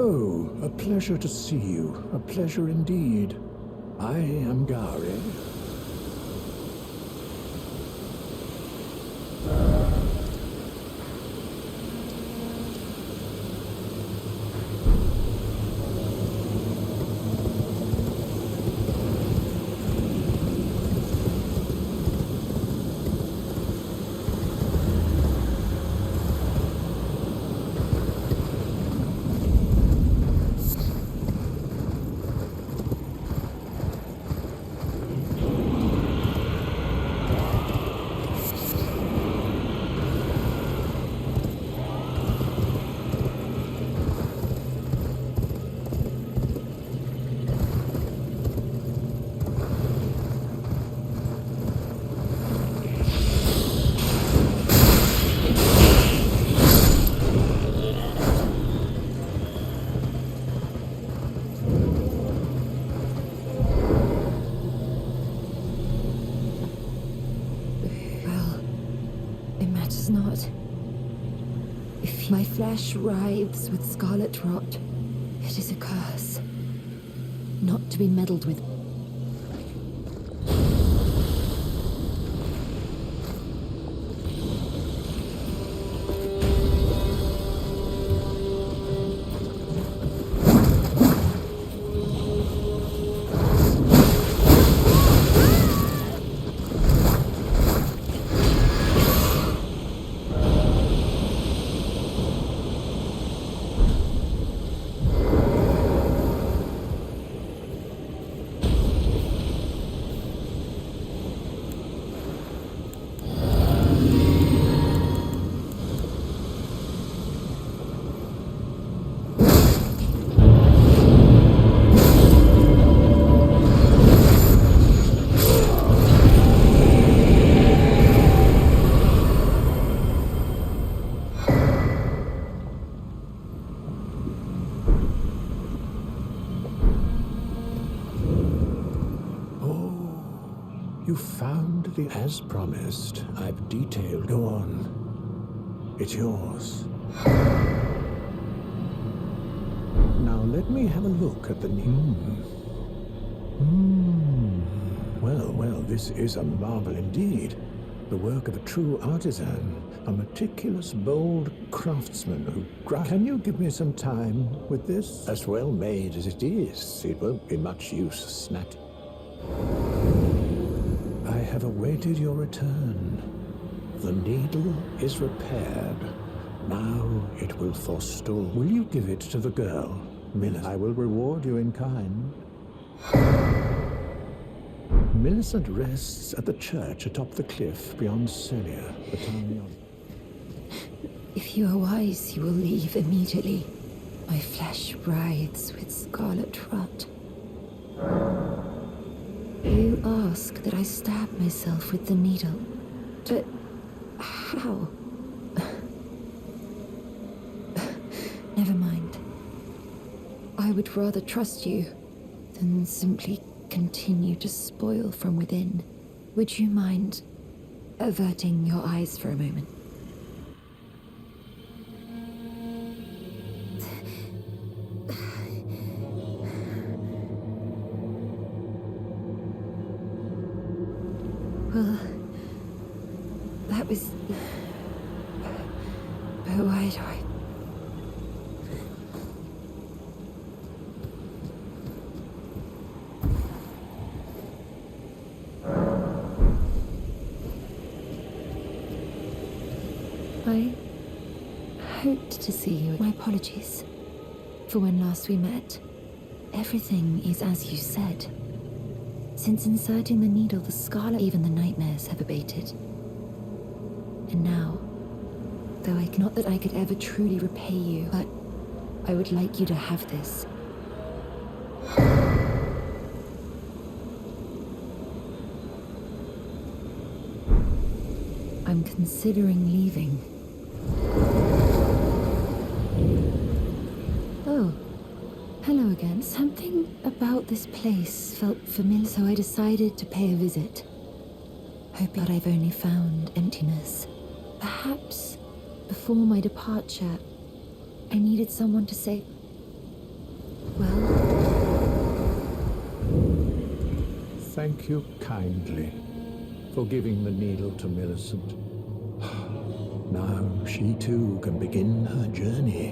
Oh, a pleasure to see you. A pleasure indeed. I am Gowry. Not. If my flesh writhes with scarlet rot, it is a curse, not to be meddled with. You found the... As promised, I've detailed. Go on. It's yours. Now let me have a look at the new... Well, this is a marvel indeed. The work of a true artisan. A meticulous, bold craftsman who... Can you give me some time with this? As well made as it is, it won't be much use snapping. I have awaited your return. The needle is repaired. Now it will forestall. Will you give it to the girl, Millicent? I will reward you in kind. Millicent rests at the church atop the cliff beyond Celia, the town beyond. If you are wise, you will leave immediately. My flesh writhes with scarlet rot. You ask that I stab myself with the needle. But how? Never mind. I would rather trust you than simply continue to spoil from within. Would you mind averting your eyes for a moment? Well, that was... But why do I hoped to see you. My apologies for when last we met. Everything is as you said. Since inserting the needle, the scarlet, even the nightmares have abated. And now, though not that I could ever truly repay you, but I would like you to have this. I'm considering leaving. Oh, hello again. Something about this place felt familiar, so I decided to pay a visit. Hoping that I've only found emptiness. Perhaps, before my departure, I needed someone to say... thank you kindly for giving the needle to Millicent. Now she too can begin her journey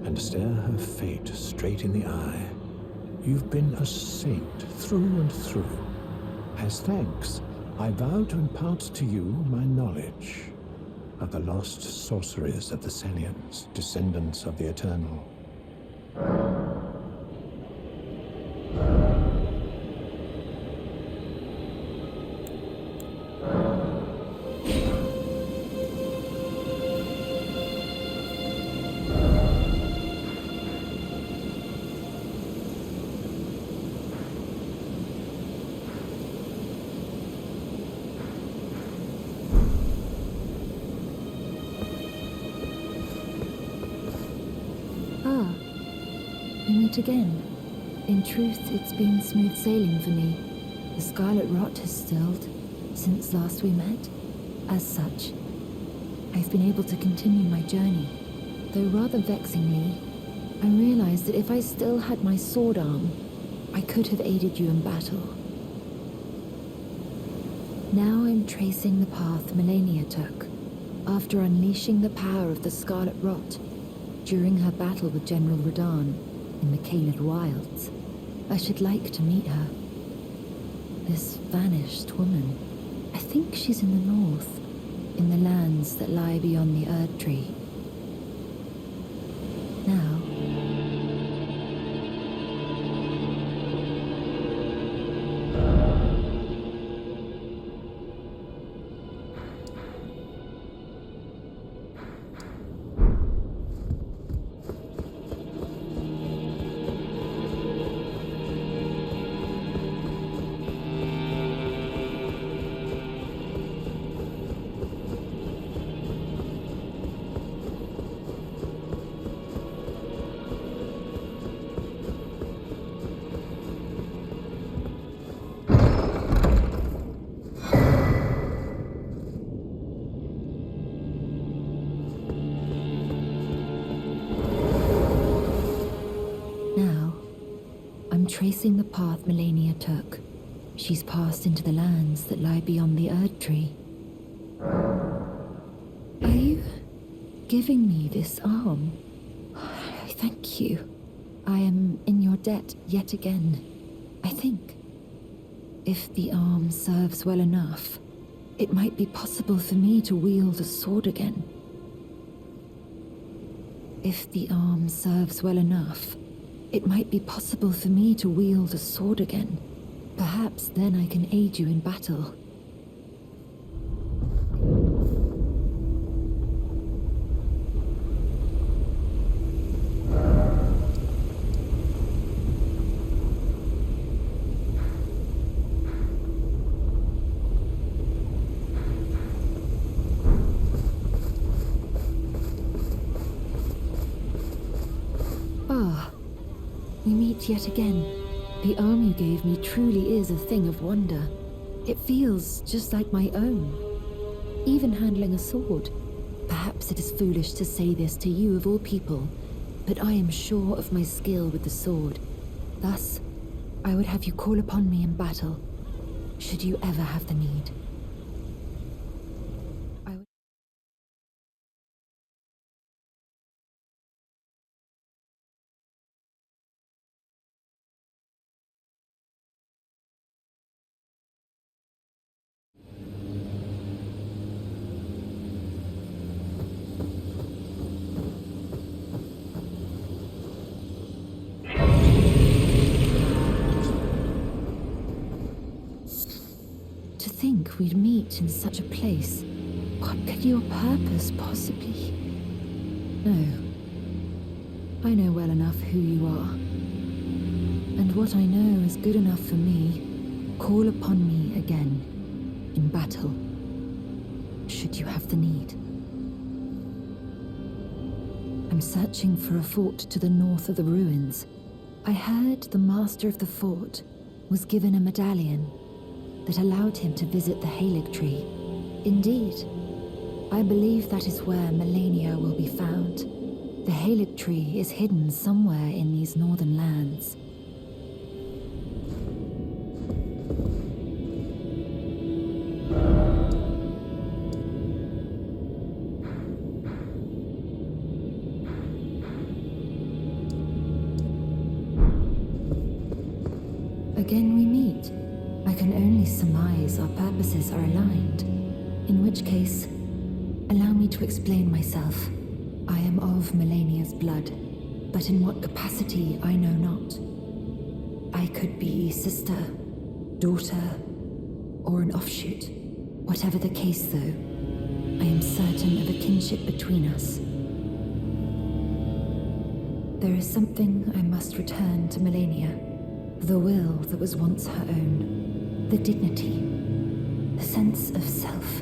and stare her fate straight in the eye. You've been a saint through and through. As thanks, I vow to impart to you my knowledge of the lost sorceries of the Selians, descendants of the Eternal. Ah, we meet again. In truth, it's been smooth sailing for me. The scarlet rot has stilled since last we met. As such, I've been able to continue my journey. Though rather vexingly, I realized that if I still had my sword arm, I could have aided you in battle. Now I'm tracing the path Melania took, after unleashing the power of the scarlet rot during her battle with General Radahn in the Caelid Wilds. I should like to meet her. This vanished woman. I think she's in the north, in the lands that lie beyond the Erd Tree. Now, tracing the path Melania took. She's passed into the lands that lie beyond the Erd Tree. Are you giving me this arm? Thank you. I am in your debt yet again, I think. If the arm serves well enough, it might be possible for me to wield a sword again. If the arm serves well enough, it might be possible for me to wield a sword again. Perhaps then I can aid you in battle. We meet yet again. The arm you gave me truly is a thing of wonder. It feels just like my own. Even handling a sword. Perhaps it is foolish to say this to you of all people, but I am sure of my skill with the sword. Thus, I would have you call upon me in battle, should you ever have the need. To think we'd meet in such a place. What could your purpose possibly? No. I know well enough who you are. And what I know is good enough for me. Call upon me again, in battle, should you have the need. I'm searching for a fort to the north of the ruins. I heard the master of the fort was given a medallion that allowed him to visit the Halig Tree. Indeed, I believe that is where Melania will be found. The Halig Tree is hidden somewhere in these northern lands. again we meet. I can only surmise our purposes are aligned. In which case, allow me to explain myself. I am of Melania's blood, but in what capacity I know not. I could be sister, daughter, or an offshoot. Whatever the case, though, I am certain of a kinship between us. There is something I must return to Melania. The will that was once her own. The dignity. The sense of self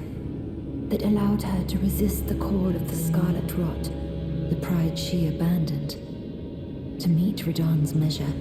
that allowed her to resist the call of the Scarlet Rot, the pride she abandoned, to meet Radahn's measure.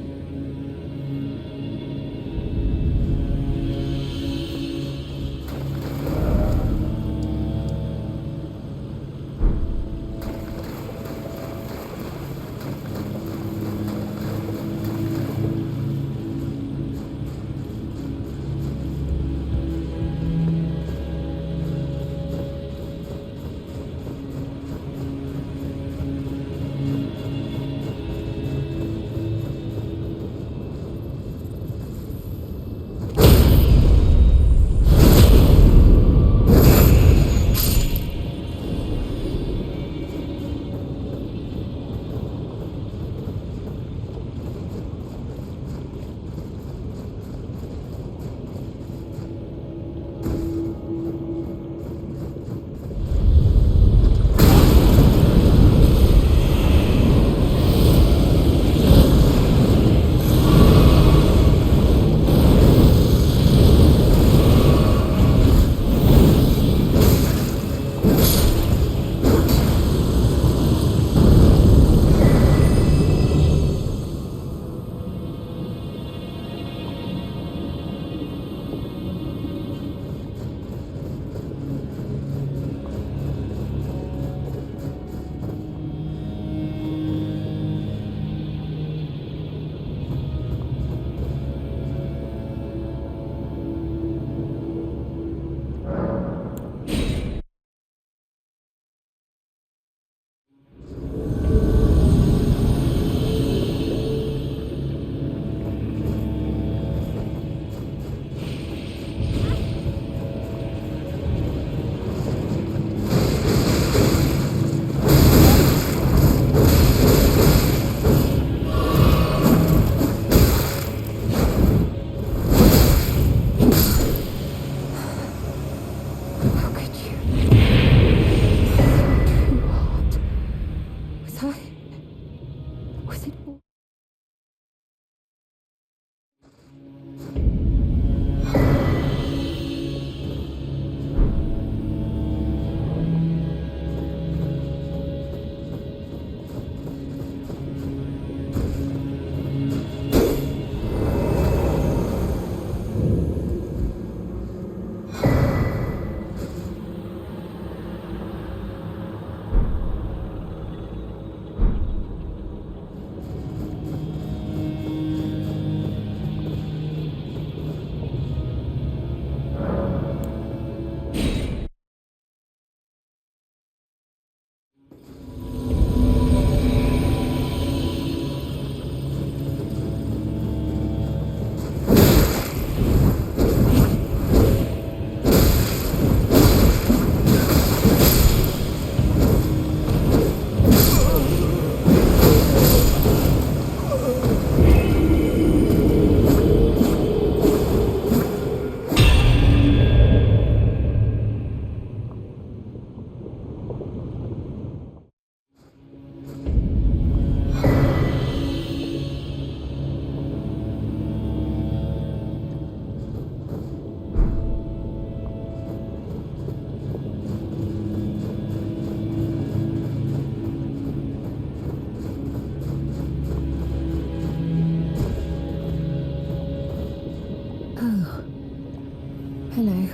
Hello.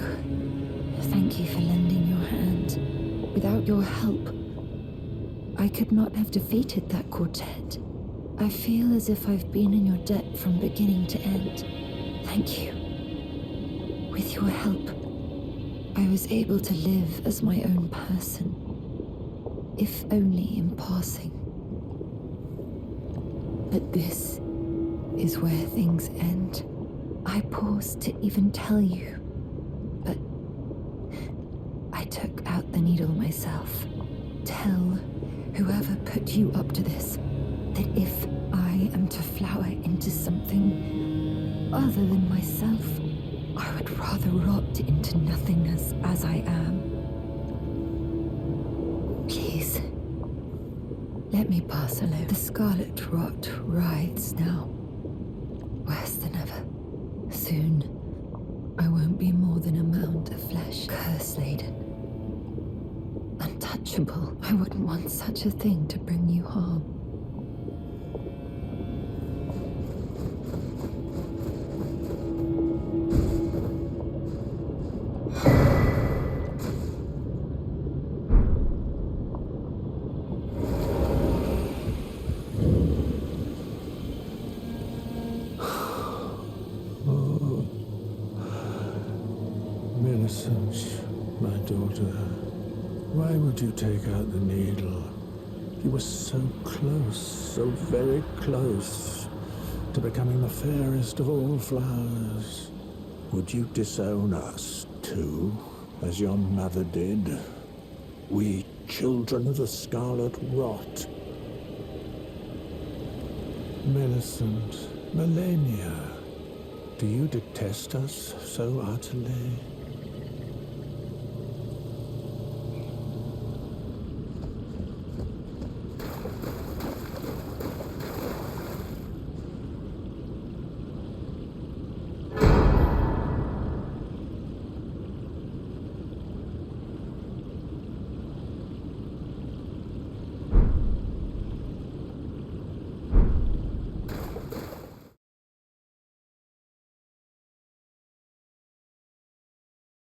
Thank you for lending your hand. Without your help, I could not have defeated that quartet. I feel as if I've been in your debt from beginning to end. Thank you. With your help, I was able to live as my own person, if only in passing. But this is where things end. I paused to even tell you, but I took out the needle myself. Tell whoever put you up to this that if I am to flower into something other than myself, I would rather rot into nothingness as I am. Please, let me pass alone. The scarlet rot writhes now, worse than ever. Soon, I won't be more than a mound of flesh, curse-laden. Untouchable. I wouldn't want such a thing to bring you harm. Millicent, my daughter, why would you take out the needle? You were so close, so very close, to becoming the fairest of all flowers. Would you disown us, too, as your mother did? We, children of the scarlet rot. Millicent, Melania, do you detest us so utterly?